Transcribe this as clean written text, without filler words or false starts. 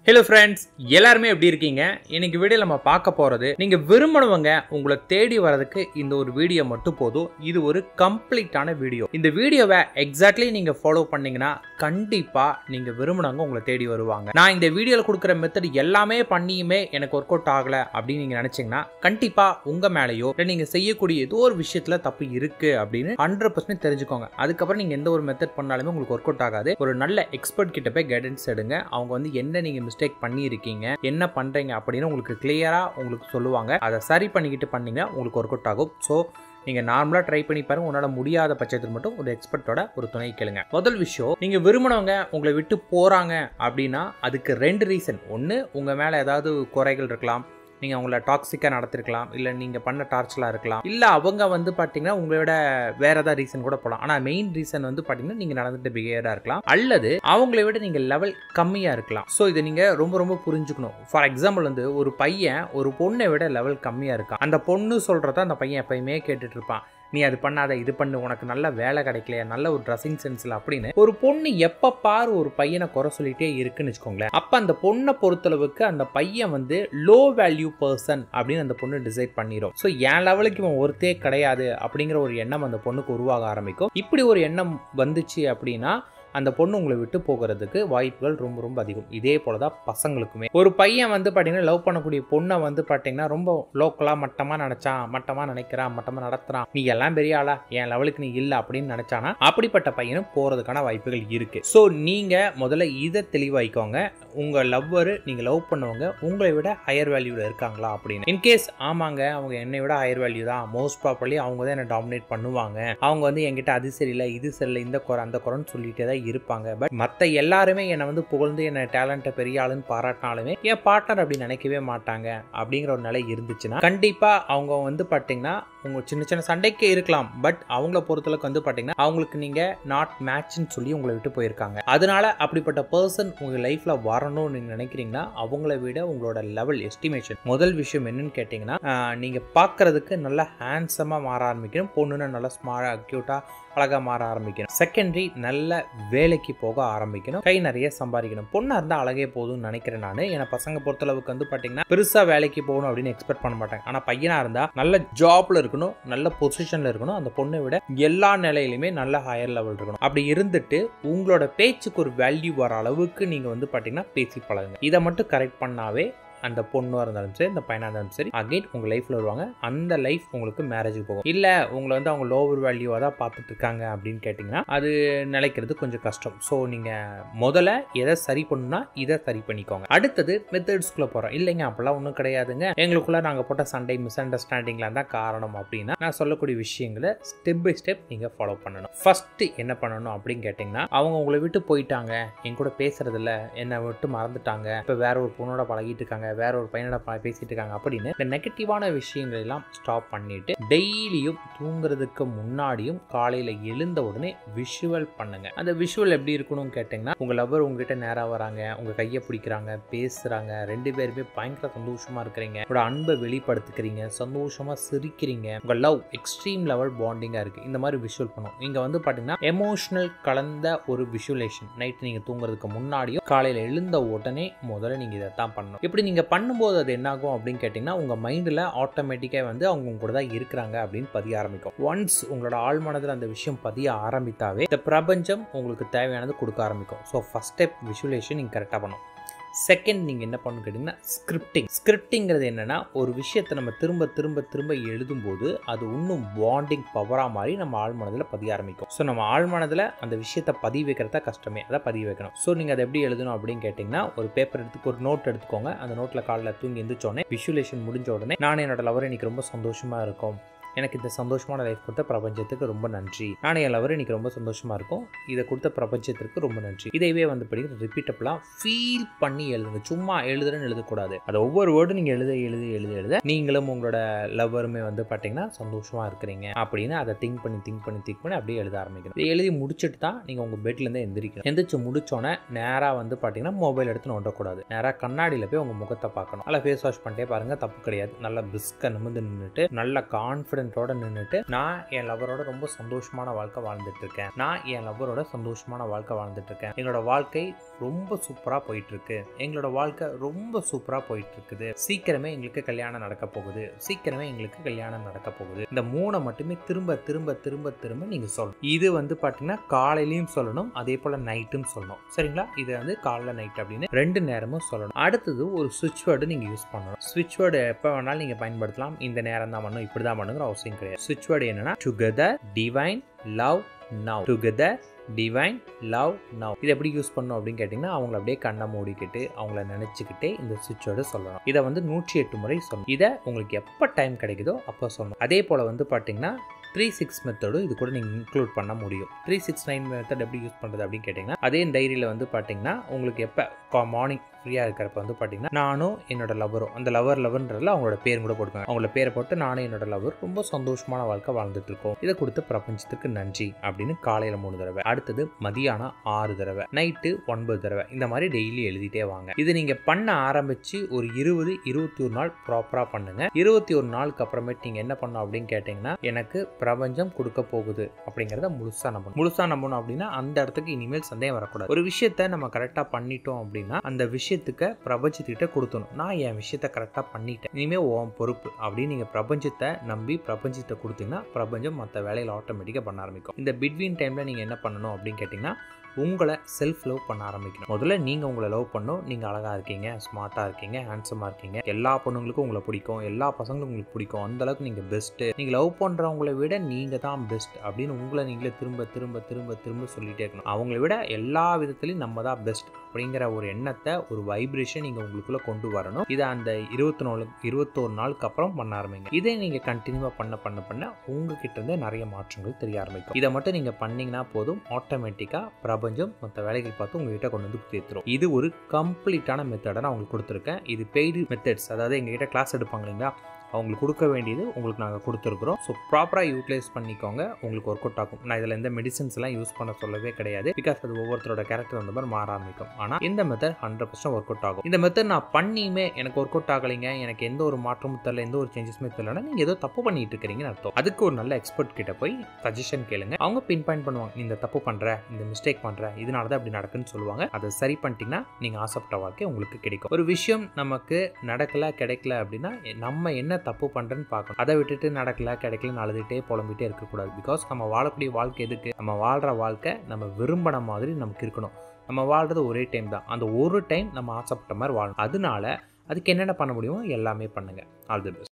Hello friends, எல்லாருமே எப்படி இருக்கீங்க? இன்னைக்கு வீடியோல நம்ம பார்க்க போறது நீங்க விரும்புறவங்க உங்களை தேடி வரதுக்கு இந்த ஒரு வீடியோ மட்டும் போதும். இது ஒரு கம்ப்ளீட்டான வீடியோ. இந்த வீடியோவை எக்ஸாக்ட்லி நீங்க ஃபாலோ பண்ணீங்கன்னா கண்டிப்பா நீங்க விரும்புறவங்க உங்களை தேடி வருவாங்க. நான் இந்த வீடியோல கொடுக்கிற மெத்தட் எல்லாமே பண்ணியுமே எனக்கு ஒர்க் அவுட் ஆகல அப்படின்னு நீங்க நினைச்சீங்கன்னா கண்டிப்பா உங்க மேலயோ இல்ல நீங்க செய்யக்கூடிய ஏதோ ஒரு விஷயத்துல தப்பு இருக்கு அப்படின்னு 100% தெரிஞ்சுக்கோங்க. அதுக்கப்புறம் நீங்க எந்த ஒரு மெத்தட் பண்ணாலுமே உங்களுக்கு ஒர்க் அவுட் ஆகாது. ஒரு நல்ல எக்ஸ்பர்ட் கிட்ட போய் கைடன்ஸ் எடுங்க. அவங்க வந்து என்ன நீங்க மிஸ்டேக் பண்ணியிருக்கீங்க, என்ன பண்றீங்க அப்படின்னு உங்களுக்கு கிளியரா உங்களுக்கு சொல்லுவாங்க. அதை சரி பண்ணிக்கிட்டு பண்ணீங்க உங்களுக்கு ஒர்க் அவுட் ஆகும். ஸோ நீங்க நார்மலா ட்ரை பண்ணி பாருங்க. உன்னால முடியாத பட்சத்தில் மட்டும் ஒரு எக்ஸ்பர்ட்டோட ஒரு துணை கேளுங்க. முதல் விஷயம், நீங்க விரும்பினவங்க உங்களை விட்டு போறாங்க அப்படின்னா அதுக்கு 2 ரீசன். ஒன்று, உங்க மேல ஏதாவது குறைகள் இருக்கலாம், நீங்க அவங்கள டாக்ஸிக்கா நடத்திருக்கலாம், இல்ல நீங்க பண்ண டார்ச்சலா இருக்கலாம், இல்ல அவங்க வந்து பாத்தீங்கன்னா உங்களோட வேற ஏதாவது ரீசன் கூட போகலாம். ஆனா மெயின் ரீசன் வந்து பாத்தீங்கன்னா நீங்க நடந்துட்டு பிஹேவியரா இருக்கலாம், அல்லது அவங்களை விட நீங்க லெவல் கம்மியா இருக்கலாம். ஸோ இதை நீங்க ரொம்ப புரிஞ்சுக்கணும். ஃபார் எக்ஸாம்பிள் வந்து ஒரு பையன் ஒரு பொண்ணை விட லெவல் கம்மியா இருக்கான். அந்த பொண்ணு சொல்றத அந்த பையன் எப்பயுமே கேட்டுட்டு இருப்பான். நீ அது பண்ணாத, இது பண்ணு, உனக்கு நல்ல வேலை கிடைக்கலையா, நல்ல ஒரு ட்ரெஸ்ஸிங் சென்ஸ்ல அப்படின்னு ஒரு பொண்ணு எப்ப பாரு ஒரு பையனை குறை சொல்லிட்டே இருக்குன்னு வச்சுக்கோங்களேன். அப்ப அந்த பொண்ணை பொறுத்தளவுக்கு அந்த பையன் வந்து லோ வேல்யூ பர்சன் அப்படின்னு அந்த பொண்ணு டிசைட் பண்ணிடும். ஸோ என் லெவலுக்கு இவன் ஒருத்தே கிடையாது அப்படிங்கிற ஒரு எண்ணம் அந்த பொண்ணுக்கு உருவாக ஆரம்பிக்கும். இப்படி ஒரு எண்ணம் வந்துச்சு அப்படின்னா அந்த பொண்ணு உங்களை விட்டு போகிறதுக்கு வாய்ப்புகள் ரொம்ப அதிகம். இதே போலதான் பசங்களுக்குமே. ஒரு பையன் வந்து பாத்தீங்கன்னா லவ் பண்ணக்கூடிய பொண்ணை வந்து பாத்தீங்கன்னா ரொம்ப லோக்கலா மட்டமா நினைச்சான், மட்டமா நினைக்கிறான், மட்டமா நடத்துறான், நீ எல்லாம் பெரிய ஆளா, என் லெவலுக்கு நீ இல்ல அப்படின்னு நினைச்சானா அப்படிப்பட்ட பையனும் போறதுக்கான வாய்ப்புகள் இருக்கு. ஸோ நீங்க முதல்ல இதை தெளிவாய்க்கோங்க. உங்க லவ்வர், நீங்க லவ் பண்ணவங்க உங்களை விட ஹையர் வேல்யூல இருக்காங்களா அப்படின்னு. இன்கேஸ் ஆமாங்க அவங்க என்னை விட ஹையர் வேல்யூ தான், மோஸ்ட் ப்ராபர்லி அவங்க தான் என்ன டாமினேட் பண்ணுவாங்க, அவங்க வந்து என்கிட்ட அது சரியில்லை இது சரியில்லை இந்த குறை அந்த குறைன்னு சொல்லிட்டே தான் இருப்பாங்க. பட் மற்ற எல்லாருமே என்னை வந்து புகழ்ந்து என்ன டேலண்ட்டை பெரிய ஆளுன்னு பாராட்டினாலுமே என் பார்ட்னர் அப்படி நினைக்கவே மாட்டாங்க அப்படிங்கிற ஒரு நிலை இருந்துச்சுன்னா கண்டிப்பா அவங்க வந்து பாத்தீங்கன்னா உங்க சின்ன சண்டைக்கே இருக்கலாம். பட் அவங்கள பொறுத்தளவுக்கு வந்து பாத்தீங்கன்னா அவங்களுக்கு நீங்க நாட் மேட்ச்னு சொல்லி உங்களை விட்டு போயிருக்காங்க. அதனால அப்படிப்பட்ட பர்சன் உங்க லைஃப்ல வரணும்னு நீங்க நினைக்கிறீங்கன்னா அவங்கள விட உங்களோட லெவல் எஸ்டிமேஷன். முதல் விஷயம் என்னன்னு கேட்டீங்கன்னா, நீங்க பாக்குறதுக்கு நல்லா ஹேண்ட்ஸமா மாற ஆரம்பிக்கணும். பொண்ணுன்னு நல்லா ஸ்மார்ட்டா கியூட்டா அழகா மாற ஆரம்பிக்கணும். செகண்டரி, நல்ல வேலைக்கு போக ஆரம்பிக்கணும், கை நிறைய சம்பாதிக்கணும். பொண்ணா இருந்தா அழகே போதும்னு நினைக்கிறேன் நான். ஏன்னா பசங்க பொறுத்தளவுக்கு வந்து பாத்தீங்கன்னா பெருசா வேலைக்கு போகணும் அப்படின்னு எக்ஸ்பெக்ட் பண்ண மாட்டாங்க. ஆனா பையனா இருந்தா நல்ல ஜாப்ல இருக்கணும், நல்ல பொசிஷன்ல இருக்கணும், அந்த பொண்ணை விட எல்லா நிலையிலுமே நல்ல ஹையர் லெவல் இருக்கணும். அப்படி இருந்துட்டு உங்களோட பேச்சுக்கு ஒரு வேல்யூ வர அளவுக்கு நீங்க வந்து பாத்தீங்கன்னா பேசி பழகுங்க. இதை மட்டும் கரெக்ட் பண்ணாவே அந்த பொண்ணா இருந்தாலும் சரி, இந்த பையனா இருந்தாலும் சரி, அகைன் உங்க லைஃப்ல வருவாங்க. அந்த லைஃப் உங்களுக்கு மேரேஜுக்கு போகும். இல்ல உங்களை வந்து அவங்க லோவர் வேல்யூவா தான் பார்த்துட்டு இருக்காங்க அப்படின்னு கேட்டீங்கன்னா அது நிலைக்கிறது கொஞ்சம் கஷ்டம். ஸோ நீங்க முதல்ல எதை சரி பண்ணுனா இதை சரி பண்ணிக்கோங்க. அடுத்தது மெத்தட்ஸ்குள்ள போறோம். இல்லைங்க அப்படிலாம் ஒன்றும் கிடையாதுங்க, எங்களுக்குள்ள நாங்க போட்ட சண்டை மிஸ் அண்டர்ஸ்டாண்டிங்ல தான் காரணம் அப்படின்னா நான் சொல்லக்கூடிய விஷயங்களை ஸ்டெப் பை ஸ்டெப் நீங்க ஃபாலோ பண்ணணும். ஃபர்ஸ்ட் என்ன பண்ணணும் அப்படின்னு கேட்டீங்கன்னா, அவங்க உங்களை விட்டு போயிட்டாங்க, என் கூட பேசுறது இல்ல, என்னை விட்டு மறந்துட்டாங்க, இப்ப வேற ஒரு பொண்ணோட பழகிட்டு இருக்காங்க, வேற ஒரு பையனோட பேசிட்டு இருக்காங்க அப்படின்னு இந்த நெகட்டிவான விஷயங்கள் எல்லாம் ஸ்டாப் பண்ணிட்டு டெய்லியும் தூங்குறதுக்கு முன்னாடியும் காலையில எழுந்த உடனே விஷுவல் பண்ணுங்க. அந்த விஷுவல் எப்படி இருக்கணும்னு கேட்டீங்கன்னா, உங்க லவர் உங்ககிட்ட நேரா வராங்க, உங்க கையை பிடிக்கிறாங்க, பேசுறாங்க, 2 பேருமே பயங்கர சந்தோஷமா இருக்கிறீங்க, உங்களோட அன்பை வெளிப்படுத்திக்கிறீங்க, சந்தோஷமா சிரிக்கிறீங்க, உங்க லவ் எக்ஸ்ட்ரீம் லெவல் பாண்டிங்கா இருக்கு. இந்த மாதிரி விஷுவல் பண்ணும். இங்க வந்து பாத்தீங்கன்னா எமோஷனல் கலந்த ஒரு விஷுவலேஷன். நைட் நீங்க தூங்குறதுக்கு முன்னாடியும் காலையில எழுந்த உடனே முதல்ல நீங்க இதை தான் பண்ணணும். இப்படி நீங்க பண்ணும்போது அது என்ன ஆகும் அப்படின்னு கேட்டீங்கன்னா, உங்க மைண்ட்ல ஆட்டோமேட்டிக்கா வந்து அவங்க உங்க கூட தான் இருக்கிறாங்க அப்படின்னு பதிய ஆரம்பிக்கும். ஒன்ஸ் உங்களோட ஆழ் மனதில் அந்த விஷயம் பதிய ஆரம்பித்தாவே இந்த பிரபஞ்சம் உங்களுக்கு தேவையானது கொடுக்க ஆரம்பிக்கும். ஸோ ஃபர்ஸ்ட் ஸ்டெப் விஷுவலேஷன் நீங்க கரெக்டாக பண்ணணும். செகண்ட் நீங்க என்ன பண்ணணும் கேட்டீங்கன்னா ஸ்கிரிப்டிங். ஸ்கிரிப்டிங்கிறது என்னன்னா, ஒரு விஷயத்தை நம்ம திரும்ப எழுதும்போது அது இன்னும் பாண்டிங் பவரா மாதிரி நம்ம ஆழ் மனதில் பதிய ஆரம்பிக்கும். ஸோ நம்ம ஆழ் மனதில் அந்த விஷயத்தை பதிவு வைக்கிறதா கஷ்டமே, அதை பதிவு வைக்கணும். ஸோ நீங்க அதை எப்படி எழுதணும் அப்படின்னு கேட்டீங்கன்னா, ஒரு பேப்பர் எடுத்து ஒரு நோட் எடுத்துக்கோங்க. அந்த நோட்ல காலைல தூங்கி எந்திரிச்சோடனே விஷுவலேஷன் முடிஞ்ச உடனே, நான் என்னோட லவர் இன்னைக்கு ரொம்ப சந்தோஷமா இருக்கும், எனக்கு இந்த சந்தோஷமான லைஃப் கொடுத்த பிரபஞ்சத்துக்கு ரொம்ப நன்றி, நான் என் லவர் இன்னைக்கு ரொம்ப சந்தோஷமா இருக்கும், இதை கொடுத்த பிரபஞ்சத்திற்கு ரொம்ப நன்றி. இதைவே வந்து படிக்கிற ரிப்பீட்டபிளா ஃபீல் பண்ணி எழுதுங்க. சும்மா எழுதுறேன்னு எழுதக்கூடாது. அது ஒவ்வொரு வேர்டும் நீங்க எழுத நீங்களும் உங்களோட லவ்வருமே வந்து பாத்தீங்கன்னா சந்தோஷமா இருக்கிறீங்க அப்படின்னு அதை திங்க் பண்ணி அப்படியே எழுத ஆரம்பிக்கணும். இதை எழுதி முடிச்சுட்டு தான் நீங்க உங்க பெட்ல இருந்து எந்திரிக்கணும். எந்திரிச்சு முடிச்சோன்னே நேரா வந்து பாத்தீங்கன்னா மொபைல் எடுத்து நோண்டக்கூடாது. நேரா கண்ணாடியில போய் உங்க முகத்தை பார்க்கணும். நல்லா ஃபேஸ் வாஷ் பண்ணிட்டே பாருங்க, தப்பு கிடையாது. நல்லா பிஸ்க நிமிர்ந்து நின்றுட்டு நல்ல கான்ஃபிடன்ட் கான்ஃபிடென்ட்டோட நின்னுட்டு நான் என் லவரோட ரொம்ப சந்தோஷமான வாழ்க்கை வாழ்ந்துட்டு இருக்கேன், நான் என் லவரோட சந்தோஷமான வாழ்க்கை வாழ்ந்துட்டு இருக்கேன், எங்களோட வாழ்க்கை ரொம்ப சூப்பராக போயிட்டுருக்கு, எங்களோட வாழ்க்கை ரொம்ப சூப்பராக போயிட்டுருக்குது, சீக்கிரமே எங்களுக்கு கல்யாணம் நடக்க போகுது, சீக்கிரமே எங்களுக்கு கல்யாணம் நடக்க போகுது. இந்த 3 மட்டுமே திரும்ப திரும்ப திரும்ப திரும்ப நீங்கள் சொல்லணும். இது வந்து பார்த்தீங்கன்னா காலையிலையும் சொல்லணும், அதே போல் நைட்டும் சொல்லணும். சரிங்களா? இது வந்து காலைல நைட் அப்படின்னு 2 நேரமும் சொல்லணும். அடுத்தது ஒரு ஸ்விட்ச் வேர்டு நீங்கள் யூஸ் பண்ணணும். ஸ்விட்ச் வேர்டு எப்போ வேணாலும் நீங்கள் பயன்படுத்தலாம். இந்த நேரம் தான் பண்ணணும், இப்படி தான் பண்ணுங்கிற அவசியம் கிடையாது. ஸ்விட்ச் வேர்டு என்னன்னா together, divine, love, now. Together, divine, love, now. இதை எப்படி யூஸ் பண்ணணும் அப்படின்னு கேட்டிங்கன்னா அவங்கள அப்படியே கண்ணை மூடிக்கிட்டு அவங்கள நினச்சிக்கிட்டே இந்த சுவிட்சோட சொல்லணும். இதை வந்து 108 முறை சொல்லணும். இதை உங்களுக்கு எப்போ டைம் கிடைக்குதோ அப்போ சொல்லணும். அதே போல் வந்து பார்த்தீங்கன்னா 3-6 மெத்தடும் இது கூட நீங்கள் இன்க்ளூட் பண்ண முடியும். 3-6-9 மெத்தட் எப்படி யூஸ் பண்ணுறது அப்படின்னு கேட்டிங்கன்னா அதே டைரியில் வந்து பார்த்தீங்கன்னா உங்களுக்கு எப்போ மார்னிங் ஃப்ரீயாக இருக்கிறப்ப வந்து பார்த்தீங்கன்னா நானும் என்னோட லவரும், அந்த லவர்ன்றதுல அவங்களோட பேர் கூட போட்டுக்கோங்க. அவங்களோட பேரை போட்டு நானும் என்னோட லவர் ரொம்ப சந்தோஷமான வாழ்க்கை வாழ்ந்துட்டு இருக்கோம், இதை கொடுத்து பிரபஞ்சத்துக்கு நன்றி அப்படின்னு காலையில் 3 தடவை, அடுத்தது மதியானம் 6 தடவை, நைட்டு 9 தடவை, இந்த மாதிரி டெய்லி எழுதிட்டே வாங்க. இது நீங்கள் பண்ண ஆரம்பித்து ஒரு 20-21 நாள் ப்ராப்பராக பண்ணுங்க. 21 நாளுக்கு அப்புறமேட்டு நீங்கள் என்ன பண்ணணும் அப்படின்னு கேட்டிங்கன்னா எனக்கு பிரபஞ்சம் கொடுக்க போகுது அப்படிங்கிறத முழுசாக நம்பணும் அப்படின்னா அந்த இடத்துக்கு இனிமேல் சந்தேகம் வரக்கூடாது. ஒரு விஷயத்த நம்ம கரெக்டாக பண்ணிட்டோம் அப்படின்னா அந்த விஷயத்துக்கு பிரபஞ்சத்திட்ட கொடுத்தணும். நான் என் விஷயத்த கரெக்டாக பண்ணிட்டேன், இனிமேல் உன் பொறுப்பு அப்படின்னு நீங்கள் பிரபஞ்சத்தை நம்பி பிரபஞ்சத்தை கொடுத்தீங்கன்னா பிரபஞ்சம் மற்ற வேலையில் ஆட்டோமேட்டிக்காக பண்ண ஆரம்பிக்கும். இந்த பிட்வீன் டைமில் நீங்கள் என்ன பண்ணணும் அப்படின்னு கேட்டிங்கன்னா உங்களை செல்ஃப் லவ் பண்ண ஆரம்பிக்கணும். முதல்ல நீங்கள் உங்களை லவ் பண்ணணும். நீங்கள் அழகாக இருக்கீங்க, ஸ்மார்ட்டாக இருக்கீங்க, ஹேண்ட்ஸமாக இருக்கீங்க, எல்லா பொண்ணுங்களுக்கும் உங்களை பிடிக்கும், எல்லா பசங்களுக்கும் உங்களுக்கு பிடிக்கும், அந்தளவுக்கு நீங்கள் பெஸ்ட்டு, நீங்கள் லவ் பண்ணுறவங்கள விட நீங்கள் தான் பெஸ்ட் அப்படின்னு உங்களை நீங்களே திரும்ப திரும்ப திரும்ப திரும்ப சொல்லிகிட்டே இருக்கணும். அவங்கள விட எல்லா விதத்துலையும் நம்ம தான் பெஸ்ட் அப்படிங்கிற ஒரு எண்ணத்தை, ஒரு வைப்ரேஷன் நீங்கள் உங்களுக்குள்ளே கொண்டு வரணும். இதை அந்த 21 நாளுக்கு அப்புறம் பண்ண ஆரம்பிங்க. இதை நீங்கள் கண்டினியூவாக பண்ண உங்ககிட்ட இருந்தே நிறைய மாற்றங்கள் தெரிய ஆரம்பிக்கும். இதை மட்டும் நீங்கள் பண்ணீங்கன்னா போதும், ஆட்டோமேட்டிக்காக பிரபஞ்சம் மற்ற வேலைகள் பார்த்து உங்ககிட்ட கொண்டு வந்து சேர்த்துரும். இது ஒரு கம்ப்ளீட்டான மெத்தடை நான் உங்களுக்கு கொடுத்துருக்கேன். இது பெய்டு மெத்தட்ஸ், அதாவது எங்ககிட்ட கிளாஸ் எடுப்பாங்க இல்லைங்களா, அவங்களுக்கு கொடுக்க வேண்டியது உங்களுக்கு நாங்கள் கொடுத்துருக்குறோம். ஸோ ப்ராப்பராக யூட்டிலைஸ் பண்ணிக்கோங்க, உங்களுக்கு ஒர்க் அவுட் ஆகும். நான் இதில் எந்த மெடிசன்ஸ் எல்லாம் யூஸ் பண்ண சொல்லவே கிடையாது, பிகாஸ் அது ஒவ்வொருத்தரோட கேரக்டர் அந்த மாதிரி மாற ஆரம்பிக்கும். ஆனால் இந்த மெத்தட் 100% ஒர்க் அவுட் ஆகும். இந்த மெத்தட் நான் பண்ணியுமே எனக்கு ஒர்க் அவுட் ஆகலைங்க, எனக்கு எந்த ஒரு மாற்றமும் தெரியல, எந்த ஒரு சேஞ்சஸுமே தெரியலன்னா நீங்கள் ஏதோ தப்பு பண்ணிட்டு இருக்கிறீங்கன்னு அர்த்தம். அதுக்கு ஒரு நல்ல எக்ஸ்பர்ட் கிட்ட போய் சஜஷன் கேளுங்க. அவங்க பின் பாயிண்ட் பண்ணுவாங்க, நீ இந்த தப்பு பண்ணுற, இந்த மிஸ்டேக் பண்ணுற, இதனால தான் அப்படி நடக்குன்னு சொல்லுவாங்க. அதை சரி பண்ணிட்டீங்கன்னா நீங்கள் ஆசைப்பட்ட வாழ்க்கை உங்களுக்கு கிடைக்கும். ஒரு விஷயம் நமக்கு நடக்கல கிடைக்கல அப்படின்னா நம்ம என்ன தப்பு பண்றேன்னு பார்க்கணும். அதை விட்டுட்டு நடக்கல கிடைக்கலன்னு அழுதுகிட்டே புலம்பிட்டே இருக்கக்கூடாது. பிகாஸ் நம்ம வாழக்கூடிய வாழ்க்கை எதுக்கு? நம்ம வாழ்ற வாழ்க்கை நம்ம விரும்பின மாதிரி நமக்கு இருக்கணும். நம்ம வாழ்றது ஒரே டைம் தான், அந்த ஒரு டைம் நம்ம ஆசைப்பட்ட மாதிரி வாழணும். அதனால அதுக்கு என்னென்ன பண்ண முடியுமோ எல்லாமே பண்ணுங்க. All the best.